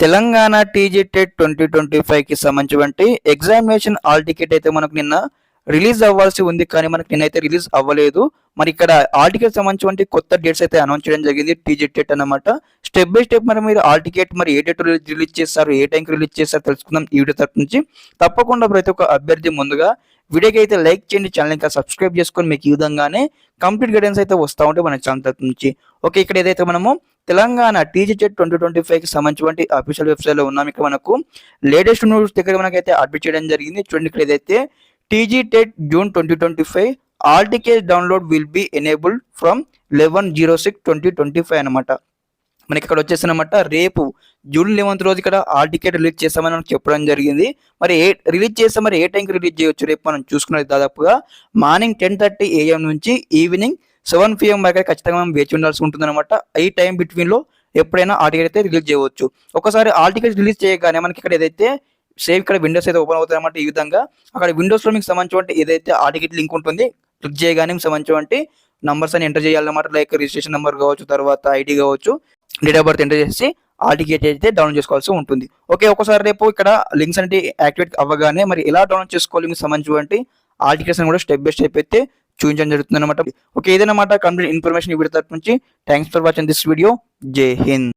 Telangana TG TET 2025కి సంబంధించి examination hall ticket అయితే మనకు నిన్న రిలీజ్ అవ్వాల్సి ఉంది, కానీ మనకు నిన్నైతే రిలీజ్ అవ్వలేదు. మరి ఇక్కడ హాల్ టికెట్ సంబంధించి కొత్త డేట్స్ అయితే అనౌన్స్ చేయడం జరిగింది టీజీ టెట్ అన్నమాట. స్టెప్ బై స్టెప్ మరి మీరు హాల్ టికెట్ మరి ఏ డేట్ రిలీజ్ చేస్తారు, ఏ టైంకి రిలీజ్ చేస్తారు తెలుసుకుందాం ఈ వీడియో తరపు నుంచి. తప్పకుండా ప్రతి ఒక్క అభ్యర్థి ముందుగా వీడియోకి అయితే లైక్ చేయండి, ఛానల్ ఇంకా సబ్స్క్రైబ్ చేసుకొని మీకు ఈ విధంగానే కంప్లీట్ గైడెన్స్ అయితే వస్తూ ఉంటే మన ఛానల్ తరపు నుంచి. ఓకే, ఇక్కడ ఏదైతే మనము తెలంగాణ టీజీ టెట్ 2025కి సంబంధించి అఫీషియల్ వెబ్సైట్లో ఉన్నాం. ఇక్కడ మనకు లేటెస్ట్ న్యూస్ దగ్గర మనకైతే అప్డేట్ చేయడం జరిగింది. చూడండి, ఇక్కడ ఏదైతే TG TET June 2025 all ticket download will be enabled from 11/06/2025 అనమాట. మనకి ఇక్కడ వచ్చేసినమాట రేపు జూన్ 11 రోజు ఇక్కడ ఆల్ టికెట్ రిలీజ్ చేస్తామని మనకు చెప్పడం జరిగింది. మరి రిలీజ్ చేస్తే మరి ఏ టైంకి రిలీజ్ చేయొచ్చు రేపు మనం చూసుకున్నది దాదాపుగా మార్నింగ్ 10:30 AM నుంచి ఈవినింగ్ 7 PM వరకు ఖచ్చితంగా మనం వేచి ఉండాల్సి ఉంటుంది అనమాట. ఈ టైం బిట్వీన్లో ఎప్పుడైనా ఆల్ టికెట్ అయితే రిలీజ్ చేయవచ్చు. ఒకసారి ఆల్ టికెట్ రిలీజ్ చేయగానే మనకి ఇక్కడ ఏదైతే సేమ్ ఇక్కడ విండోస్ అయితే ఓపెన్ అవుతాయి అనమాట. ఈ విధంగా అక్కడ విండోస్లో మీకు సంబంధించి ఏదైతే ఆల్ టికెట్ లింక్ ఉంటుంది క్లిక్ చేయగానే మీకు సంబంధించి నంబర్స్ అని ఎంటర్ చేయాలన్నమాట. లైక్ రిజిస్ట్రేషన్ నెంబర్ కావచ్చు, తర్వాత ఐడి కావచ్చు, డేట్ ఆఫ్ బర్త్ ఎంటర్ చేసి ఆల్ టికెట్ అయితే డౌన్లోడ్ చేసుకోవాల్సి ఉంటుంది. ఓకే, ఒకసారి రేపు ఇక్కడ లింక్స్ అంటే యాక్టివేట్ అవ్వగానే మరి ఎలా డౌన్లోడ్ చేసుకోవాలి మీకు సంబంధించి ఆల్ టికెట్స్ కూడా స్టెప్ బై స్టెప్ అయితే చూపించడం జరుగుతుంది అనమాట. ఓకే, ఇదేనమాట కంప్లీట్ ఇన్ఫర్మేషన్ ఈ వీడియో తరపు నుంచి. Thanks for watching this video. జై హింద్.